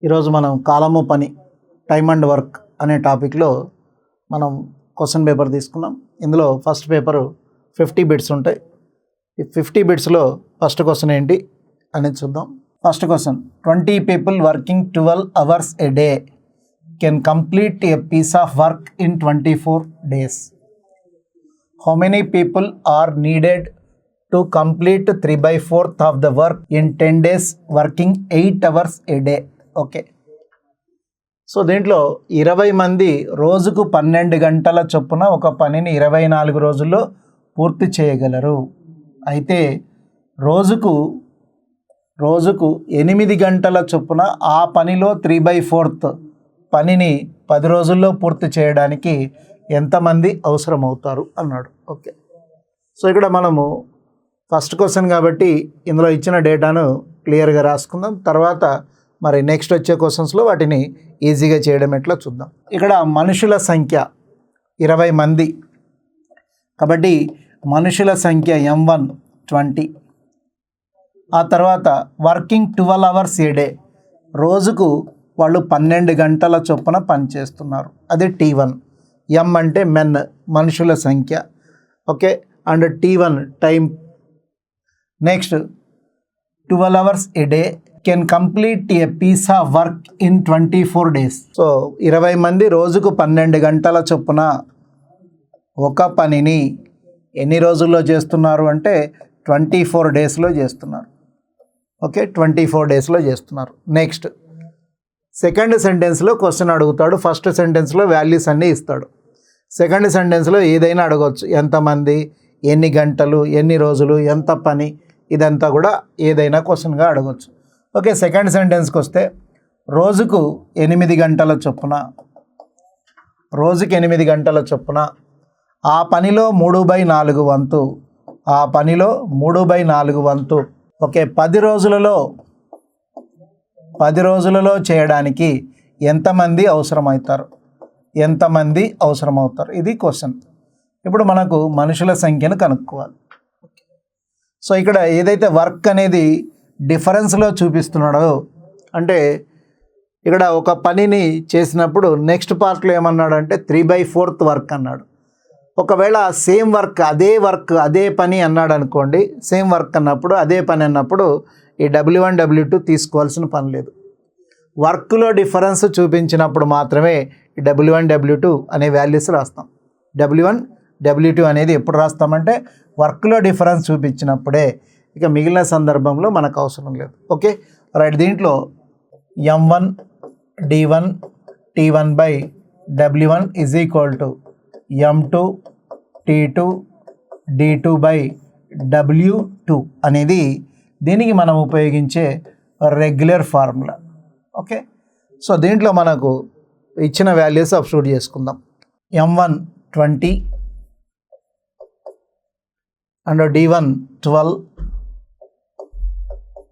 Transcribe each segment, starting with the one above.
ఈరోజు మనం కాలము పని టైమ్ అండ్ వర్క్ అనే టాపిక్లో మనం క్వశ్చన్ పేపర్ తీసుకున్నాం. ఇందులో ఫస్ట్ పేపరు 50 బిట్స్ ఉంటాయి. ఈ 50 బిట్స్లో ఫస్ట్ క్వశ్చన్ ఏంటి అనేది చూద్దాం. First question, 20 people working 12 hours a day can complete a piece of work in 24 days. How many people are needed to complete 3/4 of the work in 10 days working 8 hours a day? Okay, so దీంట్లో 20 మంది రోజుకు 12 గంటల చొప్పున ఒక పనిని 24 రోజుల్లో పూర్తి చేయగలరు. అయితే రోజుకు 8 గంటల చొప్పున ఆ పనిలో 3/4 పనిని 10 రోజుల్లో పూర్తి చేయడానికి ఎంతమంది అవసరమవుతారు అన్నాడు. ఓకే, సో ఇక్కడ మనము ఫస్ట్ క్వశ్చన్ కాబట్టి ఇందులో ఇచ్చిన డేటాను క్లియర్గా రాసుకుందాం. తర్వాత మరి నెక్స్ట్ వచ్చే క్వశ్చన్స్లో వాటిని ఈజీగా చేయడం ఎట్లా చూద్దాం. ఇక్కడ మనుషుల సంఖ్య 20 మంది కాబట్టి మనుషుల సంఖ్య M1 20. ఆ తర్వాత వర్కింగ్ 12 hours ఏ డే, రోజుకు వాళ్ళు 12 గంటల చొప్పున పనిచేస్తున్నారు, అది T1. M అంటే మెన్, మనుషుల సంఖ్య. Okay, and T1 time. Next 12 hours a day can complete a piece of work in 24 days. So 20 మంది రోజుకు 12 గంటల చొప్పున ఒక పనిని ఎన్ని రోజుల్లో చేస్తున్నారు అంటే 24 daysలో చేస్తున్నారు. ఓకే, 24 daysలో చేస్తున్నారు. నెక్స్ట్ సెకండ్ సెంటెన్స్లో క్వశ్చన్ అడుగుతాడు. ఫస్ట్ సెంటెన్స్లో వాల్యూస్ అన్నీ ఇస్తాడు. సెకండ్ సెంటెన్స్లో ఏదైనా అడగవచ్చు, ఎంతమంది, ఎన్ని గంటలు, ఎన్ని రోజులు, ఎంత పని, ఇదంతా కూడా ఏదైనా క్వశ్చన్గా అడగవచ్చు. ఓకే, సెకండ్ సెంటెన్స్కి వస్తే రోజుకు 8 గంటల చొప్పున, రోజుకి 8 గంటల చొప్పున ఆ పనిలో 3/4 వంతు, ఆ పనిలో 3/4 వంతు. ఓకే, 10 రోజులలో చేయడానికి ఎంతమంది అవసరమవుతారు, ఎంతమంది అవసరమవుతారు, ఇది క్వశ్చన్. ఇప్పుడు మనకు మనుషుల సంఖ్యను కనుక్కోవాలి. సో ఇక్కడ ఏదైతే వర్క్ అనేది డిఫరెన్స్లో చూపిస్తున్నాడో, అంటే ఇక్కడ ఒక పనిని చేసినప్పుడు నెక్స్ట్ పార్ట్లో ఏమన్నాడంటే 3/4 వర్క్ అన్నాడు. ఒకవేళ సేమ్ వర్క్ అదే పని అన్నాడు అనుకోండి, సేమ్ వర్క్ అన్నప్పుడు అదే పని అన్నప్పుడు ఈ W1 W2 తీసుకోవాల్సిన పని లేదు. వర్క్లో డిఫరెన్స్ చూపించినప్పుడు మాత్రమే ఈ W1 W2 అనే వాల్యూస్ రాస్తాం. W1 W2 అనేది ఎప్పుడు రాస్తామంటే వర్క్లో డిఫరెన్స్ చూపించినప్పుడే, ఇక మిగిలిన సందర్భంలో మనకు అవసరం లేదు. ఓకే రైట్, దీంట్లో M1 D1 T1/W1 is equal to M2 T2 D2/W2 అనేది దీనికి మనం ఉపయోగించే రెగ్యులర్ ఫార్ములా. ఓకే, సో దీంట్లో మనకు ఇచ్చిన వాల్యూస్ సబ్స్టిట్యూట్ చేసుకుందాం. M1 20 and D1 12,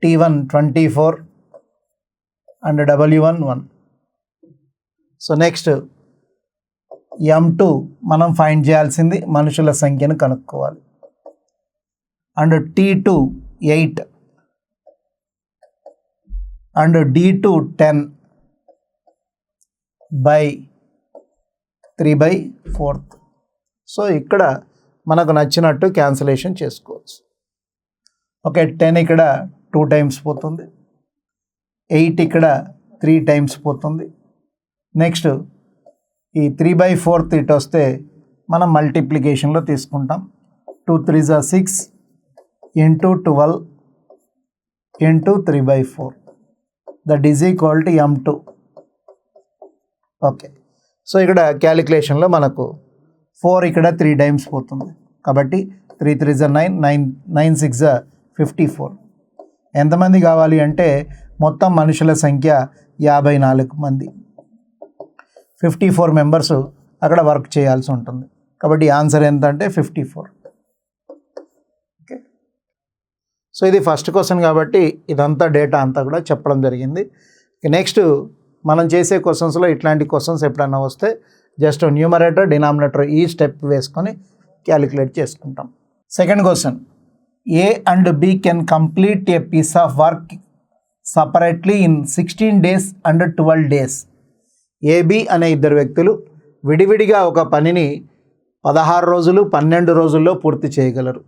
T1 24 and W1 1. So next M2 మనం ఫైండ్ చేయాల్సింది మనుషుల సంఖ్యను కనుక్కోవాలి. And T2 8 and D2 10 by 3/4. So ఇక్కడ మనకు నచ్చినట్టు క్యాన్సిలేషన్ చేసుకోవచ్చు. ఓకే, 10 ఇక్కడ 2 times పోతుంది, 8 ఇక్కడ 3 times పోతుంది. నెక్స్ట్ ఈ 3/4 ఇటు వస్తే మనం మల్టిప్లికేషన్లో తీసుకుంటాం. 2 3s are 6 into 12 into 3/4 that is equal to M2. Okay, so ఇక్కడ క్యాలిక్యులేషన్లో మనకు 4 ఇక్కడ 3 times పోతుంది కాబట్టి 3 3s are 9, 9 6s are 54. ఎంతమంది కావాలి అంటే మొత్తం మనుషుల సంఖ్య 54 మంది, 54 మెంబర్స్ అక్కడ వర్క్ చేయాల్సి ఉంటుంది. కాబట్టి ఆన్సర్ ఎంత అంటే 54. ఓకే, సో ఇది ఫస్ట్ క్వశ్చన్ కాబట్టి ఇదంతా డేటా అంతా కూడా చెప్పడం జరిగింది. నెక్స్ట్ మనం చేసే క్వశ్చన్స్లో ఇట్లాంటి క్వశ్చన్స్ ఎప్పుడైనా వస్తే జస్ట్ న్యూమరేటర్ డినామినేటర్ ఈ స్టెప్ వేసుకొని క్యాలిక్యులేట్ చేసుకుంటాం. Second question, A and B can complete a piece of work separately in 16 days and 12 days. A B అనే ఇద్దరు వ్యక్తులు విడివిడిగా ఒక పనిని 16 రోజులు 12 రోజుల్లో పూర్తి చేయగలరు.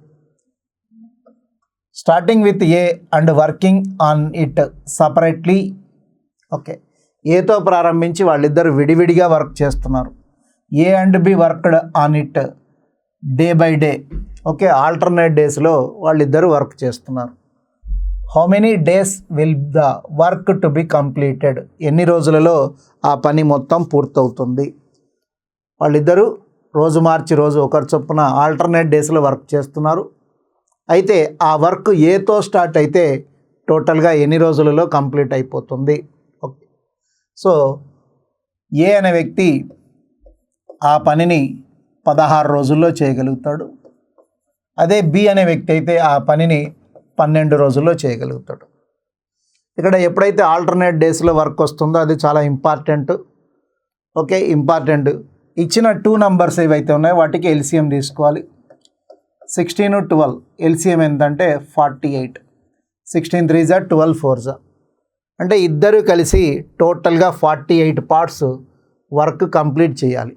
Starting with A and working on it separately. Okay, ఏతో ప్రారంభించి వాళ్ళిద్దరు విడివిడిగా వర్క్ చేస్తున్నారు. A and B worked on it day by day. Okay, alternate డేస్లో వాళ్ళిద్దరు వర్క్ చేస్తున్నారు. How many days will the work to be completed? ఎన్ని రోజులలో ఆ పని మొత్తం పూర్తవుతుంది? వాళ్ళిద్దరూ రోజు మార్చి రోజు ఒకరి చొప్పున ఆల్టర్నేట్ డేస్లో వర్క్ చేస్తున్నారు. అయితే ఆ వర్క్ ఏతో స్టార్ట్ అయితే టోటల్గా ఎన్ని రోజులలో కంప్లీట్ అయిపోతుంది? ఓకే, సో ఏ అనే వ్యక్తి ఆ పనిని 16 రోజుల్లో చేయగలుగుతాడు. అదే బి అనే వ్యక్తి అయితే ఆ పనిని 12 రోజుల్లో చేయగలుగుతాడు. ఇక్కడ ఎప్పుడైతే ఆల్టర్నేట్ డేస్లో వర్క్ వస్తుందో అది చాలా ఇంపార్టెంట్. Okay, important. ఇచ్చిన 2 నంబర్స్ ఏవైతే ఉన్నాయో వాటికి ఎల్సిఎం తీసుకోవాలి. 16, 12 ఎల్సిఎం ఎంతంటే 48. 16 3s 12 4s అంటే ఇద్దరు కలిసి టోటల్గా 48 పార్ట్స్ వర్క్ కంప్లీట్ చేయాలి.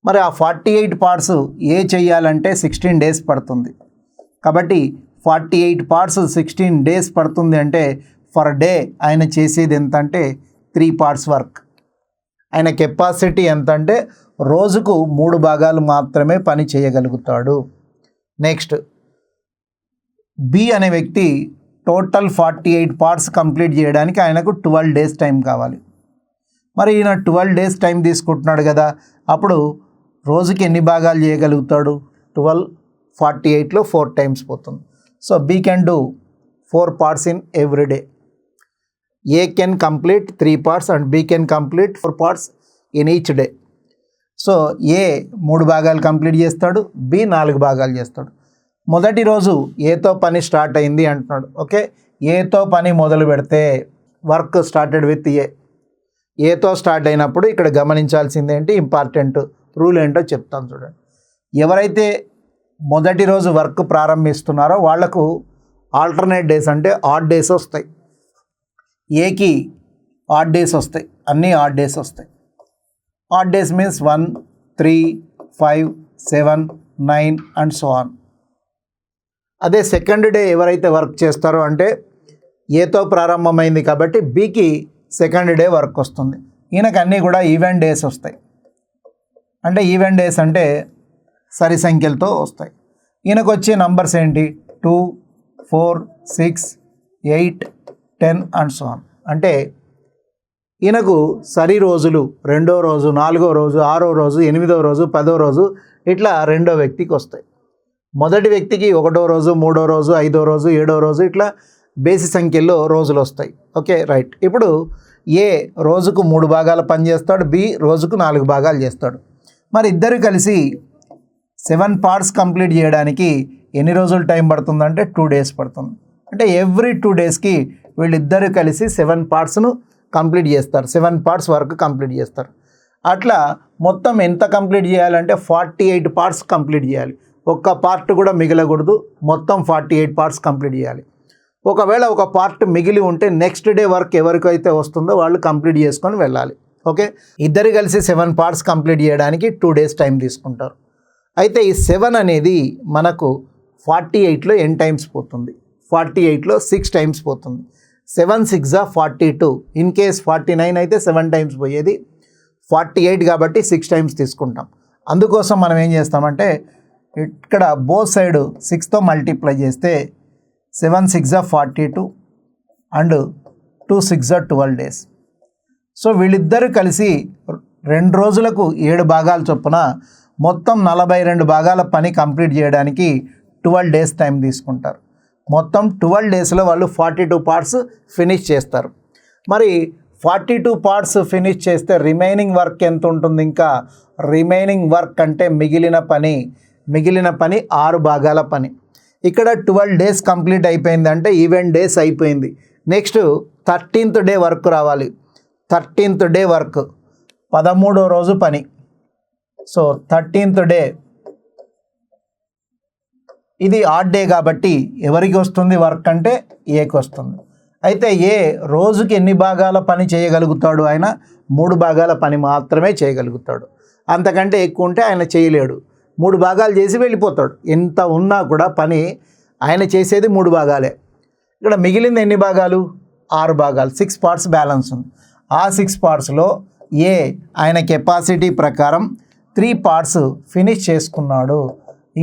మరి ఆ 48 పార్ట్స్ ఏ చేయాలంటే 16 days పడుతుంది. కాబట్టి 48 పార్ట్స్ 16 days పడుతుంది అంటే ఫర్ డే ఆయన చేసేది ఎంత అంటే 3 parts వర్క్. ఆయన కెపాసిటీ ఎంత అంటే రోజుకు 3 భాగాలు మాత్రమే పని చేయగలుగుతాడు. నెక్స్ట్ బి అనే వ్యక్తి టోటల్ 48 పార్ట్స్ కంప్లీట్ చేయడానికి ఆయనకు 12 days టైం కావాలి. మరి ఈయన 12 days టైం తీసుకుంటున్నాడు కదా, అప్పుడు రోజుకి ఎన్ని భాగాలు చేయగలుగుతాడు? 12 48లో 4 times పోతుంది. So B can do 4 parts in every day. A can complete 3 parts and B can complete 4 parts in each day. So A 3 భాగాలు కంప్లీట్ చేస్తాడు, బి 4 భాగాలు చేస్తాడు. మొదటి రోజు ఏతో పని స్టార్ట్ అయింది అంటున్నాడు. ఓకే, ఏతో పని మొదలు పెడితే వర్క్ స్టార్టెడ్ విత్ ఏతో స్టార్ట్ అయినప్పుడు ఇక్కడ గమనించాల్సింది ఏంటి, ఇంపార్టెంట్ రూల్ ఏంటో చెప్తాను చూడండి. ఎవరైతే మొదటి రోజు వర్క్ ప్రారంభిస్తున్నారో వాళ్లకు ఆల్టర్నేట్ డేస్ అంటే ఆడ్ డేస్ వస్తాయి. ఏకి ఆడ్ డేస్ వస్తాయి, అన్నీ ఆడ్ డేస్ వస్తాయి. Odd days means 1, 3, 5, 7, 9 and so on. అదే సెకండ్ డే ఎవరైతే వర్క్ చేస్తారో అంటే ఏతో ప్రారంభమైంది కాబట్టి బికి సెకండ్ డే వర్క్ వస్తుంది. ఈయనకు అన్నీ కూడా ఈవెంట్ డేస్ వస్తాయి. అంటే ఈవెంట్ డేస్ అంటే సరి సంఖ్యలతో వస్తాయి. ఈయనకు వచ్చే నంబర్స్ ఏంటి? 2, 4, 6, 8, 10 అండ్ సో ఆన్. అంటే ఈయనకు సరి రోజులు 2వ రోజు, 4వ రోజు, 6వ రోజు, 8వ రోజు, 10వ రోజు ఇట్లా రెండో వ్యక్తికి వస్తాయి. మొదటి వ్యక్తికి 1వ రోజు, 3వ రోజు, 5వ రోజు, 7వ రోజు ఇట్లా బేసి సంఖ్యల్లో రోజులు వస్తాయి. Okay, right. ఇప్పుడు ఏ రోజుకు 3 భాగాలు పని చేస్తాడు, బి రోజుకు 4 భాగాలు చేస్తాడు. మరి ఇద్దరు కలిసి 7 parts కంప్లీట్ చేయడానికి ఎన్ని రోజులు టైం పడుతుందంటే 2 days పడుతుంది. అంటే ఎవ్రీ 2 daysకి వీళ్ళిద్దరు కలిసి 7 partsను కంప్లీట్ చేస్తారు. 7 parts వర్క్ కంప్లీట్ చేస్తారు. అట్లా మొత్తం ఎంత కంప్లీట్ చేయాలంటే 48 parts కంప్లీట్ చేయాలి. ఒక్క పార్ట్ కూడా మిగలకూడదు. మొత్తం 48 parts కంప్లీట్ చేయాలి. ఒకవేళ ఒక పార్ట్ మిగిలి ఉంటే నెక్స్ట్ డే వర్క్ ఎవరికైతే వస్తుందో వాళ్ళు కంప్లీట్ చేసుకొని వెళ్ళాలి. ఓకే, ఇద్దరు కలిసి 7 parts కంప్లీట్ చేయడానికి 2 days టైం తీసుకుంటారు. అయితే ఈ 7 అనేది మనకు 48లో ఎన్ టైమ్స్ పోతుంది, 48లో 6 times పోతుంది. 7 6 42. ఇన్ కేస్ 49 అయితే 7 times పోయేది, 48 కాబట్టి 6 times తీసుకుంటాం. అందుకోసం మనం ఏం చేస్తామంటే ఇక్కడ బోత్ సైడ్ 6తో మల్టిప్లై చేస్తే 7 6 42 అండ్ 2 6 12 days. సో వీళ్ళిద్దరూ కలిసి 2 రోజులకు 7 భాగాలు చొప్పున మొత్తం 42 భాగాల పని కంప్లీట్ చేయడానికి 12 days టైం తీసుకుంటారు. మొత్తం 12 daysలో వాళ్ళు 42 parts ఫినిష్ చేస్తారు. మరి 42 parts ఫినిష్ చేస్తే రిమైనింగ్ వర్క్ ఎంత ఉంటుంది? ఇంకా రిమైనింగ్ వర్క్ అంటే మిగిలిన పని 6 భాగాల పని. ఇక్కడ 12 days కంప్లీట్ అయిపోయింది అంటే ఈవెంట్ డేస్ అయిపోయింది. నెక్స్ట్ 13th day వర్క్ రావాలి. 13th day వర్క్ 13వ రోజు పని. సో 13th day ఇది ఆడ్ డే కాబట్టి ఎవరికి వస్తుంది వర్క్ అంటే ఏకి వస్తుంది. అయితే ఏ రోజుకి ఎన్ని భాగాల పని చేయగలుగుతాడు? ఆయన 3 భాగాల పని మాత్రమే చేయగలుగుతాడు. అంతకంటే ఎక్కువ ఉంటే ఆయన చేయలేడు. 3 భాగాలు చేసి వెళ్ళిపోతాడు. ఎంత ఉన్నా కూడా పని ఆయన చేసేది 3 భాగాలే. ఇక్కడ మిగిలింది ఎన్ని భాగాలు? 6 భాగాలు, 6 పార్ట్స్ బ్యాలెన్స్ ఉంది. ఆ 6 పార్ట్స్లో ఏ ఆయన కెపాసిటీ ప్రకారం 3 పార్ట్స్ ఫినిష్ చేసుకున్నాడు.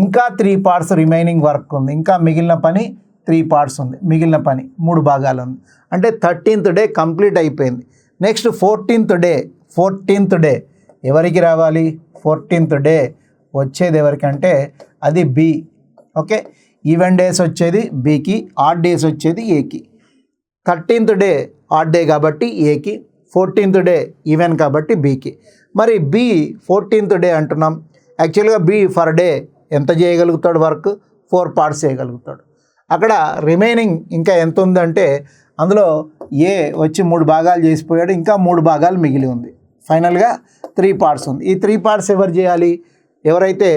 ఇంకా 3 పార్ట్స్ రిమైనింగ్ వర్క్ ఉంది. ఇంకా మిగిలిన పని 3 పార్ట్స్ ఉంది. మిగిలిన పని 3 భాగాలు ఉంది. అంటే 13th డే కంప్లీట్ అయిపోయింది. నెక్స్ట్ 14th డే ఎవరికి రావాలి? 14th డే వచ్చేది ఎవరికంటే అది బి. ఓకే, ఈవెన్ డేస్ వచ్చేది బికి, ఆడ్ డేస్ వచ్చేది ఏకి. 13th డే ఆడ్ డే కాబట్టి ఏకి, 14th డే ఈవెన్ కాబట్టి బికి. మరి బి 14th డే అంటున్నాం. యాక్చువల్గా బి ఫర్ డే ఎంత చేయగలుగుతాడు? వర్క్ 4 పార్ట్స్ చేయగలుగుతాడు. అక్కడ రిమైనింగ్ ఇంకా ఎంత ఉందంటే అందులో ఏ వచ్చి 3 భాగాలు చేసిపోయాడు. ఇంకా 3 భాగాలు మిగిలి ఉంది. ఫైనల్గా 3 పార్ట్స్ ఉంది. ఈ 3 పార్ట్స్ ఎవరు చేయాలి? ఎవరైతే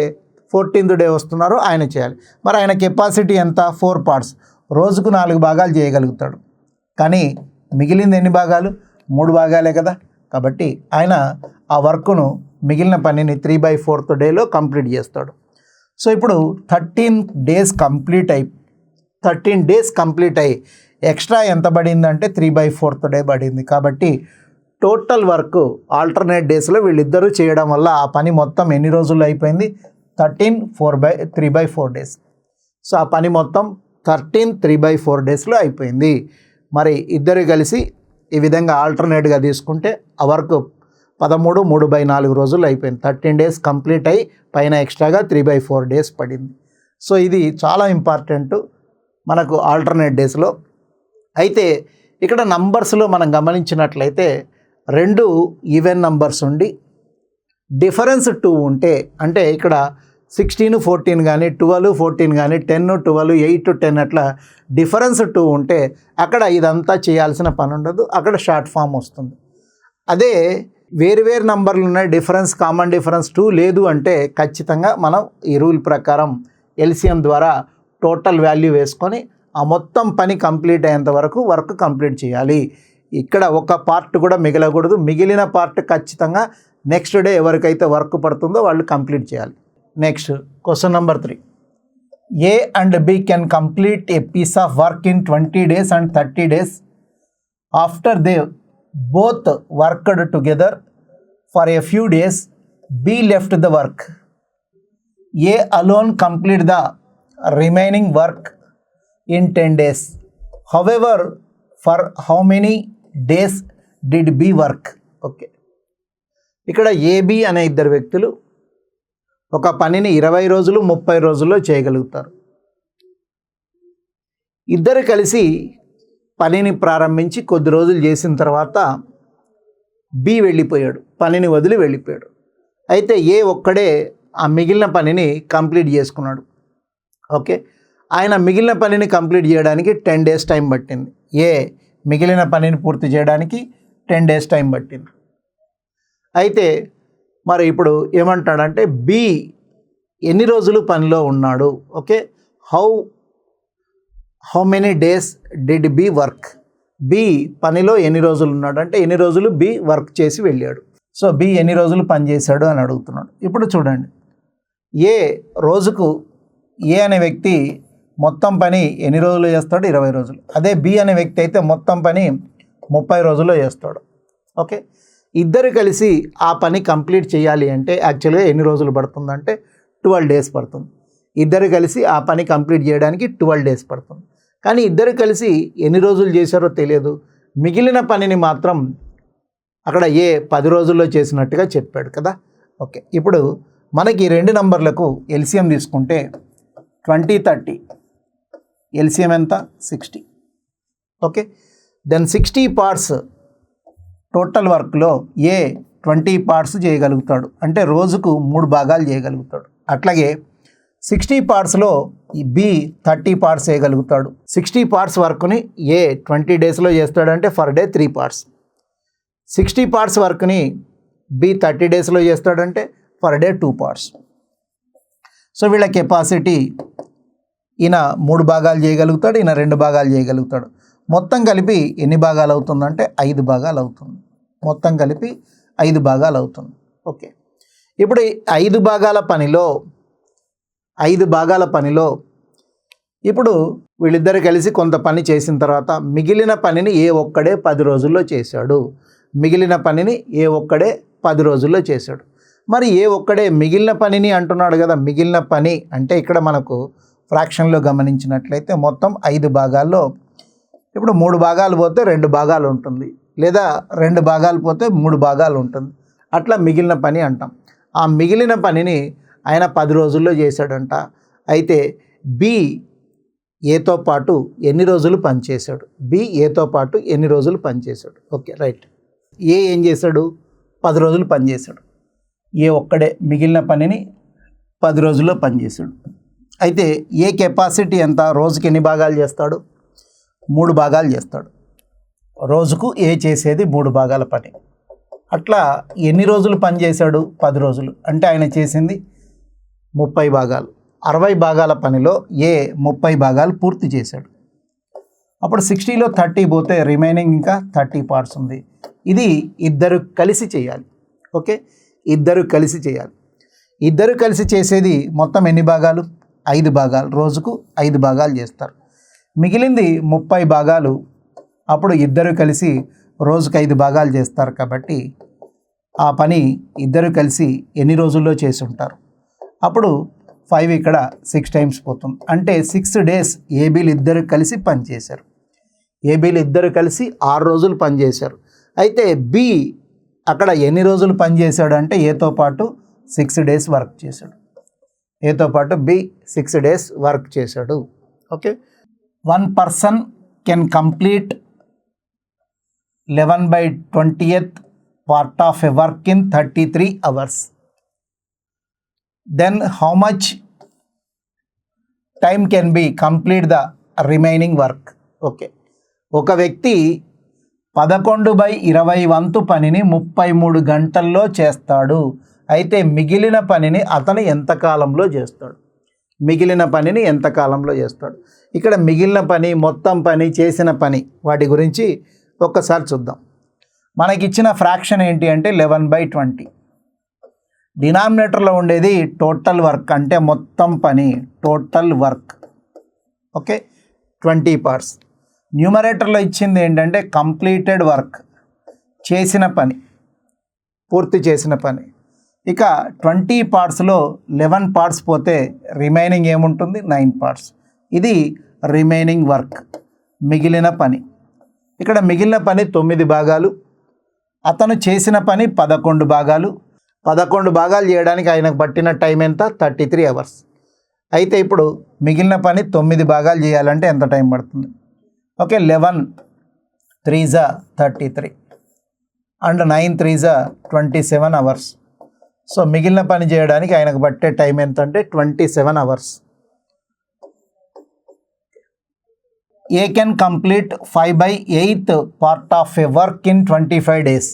14th డే వస్తున్నారో ఆయన చేయాలి. మరి ఆయన కెపాసిటీ ఎంత? 4 పార్ట్స్. రోజుకు 4 భాగాలు చేయగలుగుతాడు. కానీ మిగిలింది ఎన్ని భాగాలు? 3 భాగాలే కదా. కాబట్టి ఆయన ఆ వర్క్ను మిగిలిన పనిని 3/4th డేలో కంప్లీట్ చేస్తాడు. సో ఇప్పుడు 13 డేస్ కంప్లీట్ అయ్యి ఎక్స్ట్రా ఎంత పడిందంటే 3/4th డే పడింది. కాబట్టి టోటల్ వర్క్ ఆల్టర్నేట్ డేస్లో వీళ్ళిద్దరూ చేయడం వల్ల ఆ పని మొత్తం ఎన్ని రోజుల్లో అయిపోయింది? 3/4 డేస్. సో ఆ పని మొత్తం 3/4 డేస్లో అయిపోయింది. మరి ఇద్దరు కలిసి ఈ విధంగా ఆల్టర్నేట్గా తీసుకుంటే ఆ వర్క్ 3/4 రోజుల్లో అయిపోయింది. 13 డేస్ కంప్లీట్ అయ్యి పైన ఎక్స్ట్రాగా 3/4 డేస్ పడింది. సో ఇది చాలా ఇంపార్టెంట్ మనకు ఆల్టర్నేట్ డేస్లో. అయితే ఇక్కడ నంబర్స్లో మనం గమనించినట్లయితే 2 ఈవెన్ నంబర్స్ ఉండి డిఫరెన్స్ 2 ఉంటే, అంటే ఇక్కడ 16, 14 కానీ 12, 14 కానీ 10, 12, 8, 10 అట్లా డిఫరెన్స్ 2 ఉంటే అక్కడ ఇదంతా చేయాల్సిన పని ఉండదు. అక్కడ షార్ట్ ఫామ్ వస్తుంది. అదే వేరు నంబర్లు ఉన్నాయి, డిఫరెన్స్ కామన్ డిఫరెన్స్ 2 లేదు అంటే ఖచ్చితంగా మనం ఈ రూల్ ప్రకారం ఎల్సిఎం ద్వారా టోటల్ వాల్యూ వేసుకొని ఆ మొత్తం పని కంప్లీట్ అయ్యేంత వరకు వర్క్ కంప్లీట్ చేయాలి. ఇక్కడ ఒక పార్ట్ కూడా మిగలకూడదు. మిగిలిన పార్ట్ ఖచ్చితంగా నెక్స్ట్ డే ఎవరికైతే వర్క్ పడుతుందో వాళ్ళు కంప్లీట్ చేయాలి. Next question number 3. A and B can complete a piece of work in 20 days and 30 days after they both worked together for a few days. B left the work. A alone complete the remaining work in 10 days. However, for how many days did B work? Okay, ఇక్కడ AB అనే ఇద్దరు వ్యక్తులు ఒక పనిని 20 రోజులు 30 రోజుల్లో చేయగలుగుతారు. ఇద్దరు కలిసి పనిని ప్రారంభించి కొద్ది రోజులు చేసిన తర్వాత బి వెళ్ళిపోయాడు, పనిని వదిలి వెళ్ళిపోయాడు. అయితే ఏ ఒక్కడే ఆ మిగిలిన పనిని కంప్లీట్ చేసుకున్నాడు. ఓకే, ఆయన మిగిలిన పనిని కంప్లీట్ చేయడానికి 10 days టైం పట్టింది. ఏ మిగిలిన పనిని పూర్తి చేయడానికి 10 days టైం పట్టింది. అయితే మరి ఇప్పుడు ఏమంటాడంటే బి ఎన్ని రోజులు పనిలో ఉన్నాడు? Okay, how many days did B work? B పనిలో ఎన్ని రోజులు ఉన్నాడు అంటే ఎన్ని రోజులు బి వర్క్ చేసి వెళ్ళాడు. సో బి ఎన్ని రోజులు పని చేశాడు అని అడుగుతున్నాడు. ఇప్పుడు చూడండి, ఏ రోజుకు ఏ అనే వ్యక్తి మొత్తం పని ఎన్ని రోజులు చేస్తాడు? 20 రోజులు. అదే బి అనే వ్యక్తి అయితే మొత్తం పని 30 రోజుల్లో చేస్తాడు. ఓకే, ఇద్దరు కలిసి ఆ పని కంప్లీట్ చేయాలి అంటే యాక్చువల్గా ఎన్ని రోజులు పడుతుందంటే 12 days పడుతుంది. ఇద్దరు కలిసి ఆ పని కంప్లీట్ చేయడానికి 12 days పడుతుంది. కానీ ఇద్దరు కలిసి ఎన్ని రోజులు చేశారో తెలియదు. మిగిలిన పనిని మాత్రం అక్కడ ఏ 10 రోజుల్లో చేసినట్టుగా చెప్పాడు కదా. ఓకే, ఇప్పుడు మనకి 2 నంబర్లకు ఎల్సిఎం తీసుకుంటే 20, 30 ఎల్సిఎం ఎంత? 60. ఓకే, దెన్ 60 పార్ట్స్ టోటల్ వర్క్లో ఏ 20 పార్ట్స్ చేయగలుగుతాడు, అంటే రోజుకు 3 భాగాలు చేయగలుగుతాడు. అట్లాగే 60 పార్ట్స్లో బి 30 పార్ట్స్ చేయగలుగుతాడు. 60 పార్ట్స్ వర్క్ని ఏ 20 డేస్లో చేస్తాడంటే ఫర్ డే 3 పార్ట్స్. 60 పార్ట్స్ వర్క్ని బి 30 డేస్లో చేస్తాడంటే ఫర్ డే 2 పార్ట్స్. సో వీళ్ళ కెపాసిటీ ఈయన 3 భాగాలు చేయగలుగుతాడు, ఈయన 2 భాగాలు చేయగలుగుతాడు. మొత్తం కలిపి ఎన్ని భాగాలు అవుతుందంటే 5 భాగాలు అవుతుంది. మొత్తం కలిపి 5 భాగాలు అవుతుంది. ఓకే, ఇప్పుడు 5 భాగాల పనిలో ఇప్పుడు వీళ్ళిద్దరు కలిసి కొంత పని చేసిన తర్వాత మిగిలిన పనిని ఏ ఒక్కడే 10 రోజుల్లో చేశాడు. మరి ఏ ఒక్కడే మిగిలిన పనిని అంటున్నాడు కదా. మిగిలిన పని అంటే ఇక్కడ మనకు ఫ్రాక్షన్లో గమనించినట్లయితే మొత్తం 5 భాగాల్లో ఇప్పుడు 3 భాగాలు పోతే 2 భాగాలు ఉంటుంది, లేదా 2 భాగాలు పోతే 3 భాగాలు ఉంటుంది. అట్లా మిగిలిన పని అంటాం. ఆ మిగిలిన పనిని ఆయన 10 రోజుల్లో చేశాడంట. అయితే బి ఏతో పాటు ఎన్ని రోజులు పనిచేశాడు. Okay, right. ఏ ఏం చేశాడు? 10 రోజులు పనిచేశాడు. ఏ ఒక్కడే మిగిలిన పనిని 10 రోజుల్లో పనిచేశాడు. అయితే ఏ కెపాసిటీ ఎంత? రోజుకి ఎన్ని భాగాలు చేస్తాడు? 3 భాగాలు చేస్తాడు. రోజుకు ఏ చేసేది 3 భాగాల పని. అట్లా ఎన్ని రోజులు పనిచేశాడు? 10 రోజులు. అంటే ఆయన చేసింది 30 భాగాలు. 60 భాగాల పనిలో ఏ 30 భాగాలు పూర్తి చేశాడు. అప్పుడు 60లో 30 పోతే రిమైనింగ్ ఇంకా 30 పార్ట్స్ ఉంది. ఇది ఇద్దరు కలిసి చేయాలి. ఓకే, ఇద్దరు కలిసి చేసేది మొత్తం ఎన్ని భాగాలు? 5 భాగాలు. రోజుకు 5 భాగాలు చేస్తారు. మిగిలింది 30 భాగాలు. అప్పుడు ఇద్దరు కలిసి రోజుకు 5 భాగాలు చేస్తారు. కాబట్టి ఆ పని ఇద్దరు కలిసి ఎన్ని రోజుల్లో చేసి ఉంటారు? అప్పుడు 5 ఇక్కడ 6 టైమ్స్ పోతుంది. అంటే 6 days ఏబీలు ఇద్దరు కలిసి పనిచేశారు. 6 రోజులు పనిచేశారు. అయితే బి అక్కడ ఎన్ని రోజులు పనిచేశాడు అంటే ఏతో పాటు 6 days వర్క్ చేశాడు. బి 6 days వర్క్ చేశాడు. Okay, 1 person can complete 11/20th part of a work in 33 hours. Then how much time can be complete the remaining work? Okay, ఒక వ్యక్తి 11/20 వంతు పనిని 33 గంటల్లో చేస్తాడు. అయితే మిగిలిన పనిని అతను ఎంత కాలంలో చేస్తాడు? ఇక్కడ మిగిలిన పని, మొత్తం పని, చేసిన పని, వాటి గురించి ఒక్కసారి చూద్దాం. మనకిచ్చిన ఫ్రాక్షన్ ఏంటి అంటే 11/20. డినామినేటర్లో ఉండేది టోటల్ వర్క్, అంటే మొత్తం పని, టోటల్ వర్క్. Okay, 20 parts. న్యూమరేటర్లో ఇచ్చింది ఏంటంటే కంప్లీటెడ్ వర్క్, పూర్తి చేసిన పని. ఇక 20 partsలో 11 parts పోతే రిమైనింగ్ ఏముంటుంది? 9 parts. ఇది రిమైనింగ్ వర్క్, మిగిలిన పని. ఇక్కడ మిగిలిన పని 9 భాగాలు, అతను చేసిన పని 11 భాగాలు. 11 భాగాలు చేయడానికి ఆయనకు పట్టిన టైం ఎంత? 33 hours. అయితే ఇప్పుడు మిగిలిన పని 9 భాగాలు చేయాలంటే ఎంత టైం పడుతుంది? Okay, 11 3s 33 and 9 3s 27 hours. So మిగిలిన పని చేయడానికి ఆయనకు పట్టే టైం ఎంత అంటే 27 hours. A can complete 5/8th part of a work in 25 days.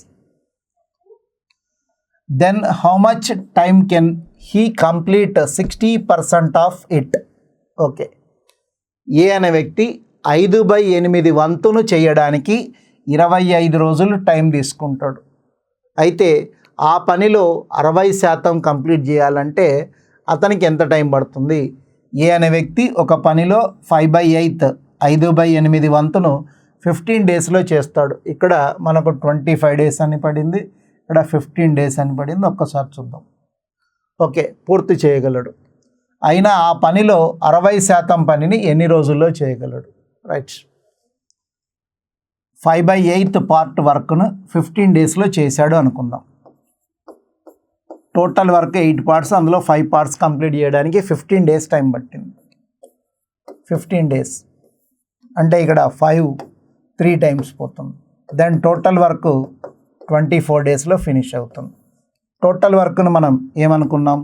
Then how much time can he complete 60% of it? Okay, ఏ అనే వ్యక్తి 5/8 వంతును చేయడానికి 25 రోజులు టైం తీసుకుంటాడు. అయితే ఆ పనిలో 60% కంప్లీట్ చేయాలంటే అతనికి ఎంత టైం పడుతుంది? ఏ అనే వ్యక్తి ఒక పనిలో 5/8 వంతును 15 daysలో చేస్తాడు. ఇక్కడ మనకు 25 days అని పడింది, ఇక్కడ 15 days అని పడింది. ఒక్కసారి చూద్దాం. ఓకే, పూర్తి చేయగలడు. అయినా ఆ పనిలో 60% పనిని ఎన్ని రోజుల్లో చేయగలడు? రైట్, 5/8 part వర్క్ను 15 daysలో చేశాడు అనుకుందాం. టోటల్ వర్క్ 8 parts, అందులో 5 parts కంప్లీట్ చేయడానికి 15 days టైం పట్టింది. 15 days అంటే ఇక్కడ 5 3 times పోతుంది. దెన్ టోటల్ వర్క్ 24 daysలో ఫినిష్ అవుతుంది. టోటల్ వర్క్ను మనం ఏమనుకున్నాం?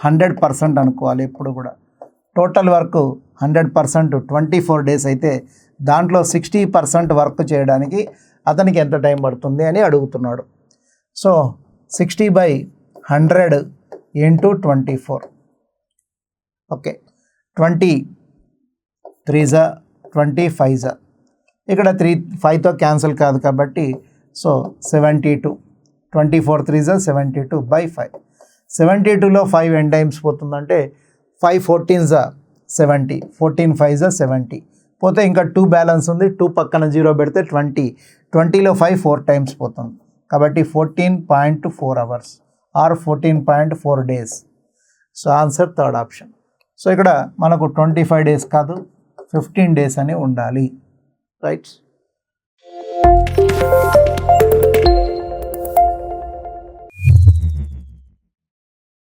100% అనుకోవాలి ఎప్పుడు కూడా. టోటల్ వర్క్ 100% 24 days అయితే దాంట్లో 60% వర్క్ చేయడానికి అతనికి ఎంత టైం పడుతుంది అని అడుగుతున్నాడు. సో 60/100 × 24. ఓకే, 20 3s 25s ఇక్కడ 5తో క్యాన్సిల్ కాదు కాబట్టి సో 72, 24 3 72 by 5. 72లో 5 ఎన్ టైమ్స్ పోతుందంటే 5 14 70, 14 5 70 పోతే ఇంకా 2 బ్యాలెన్స్ ఉంది. 2 పక్కన 0 పెడితే 20, 20లో 5 4 టైమ్స్ పోతుంది కాబట్టి 14.4 hours are 14.4 days. So answer third option. So ఇక్కడ మనకు 25 డేస్ కాదు 15 డేస్ అని ఉండాలి. రైట్.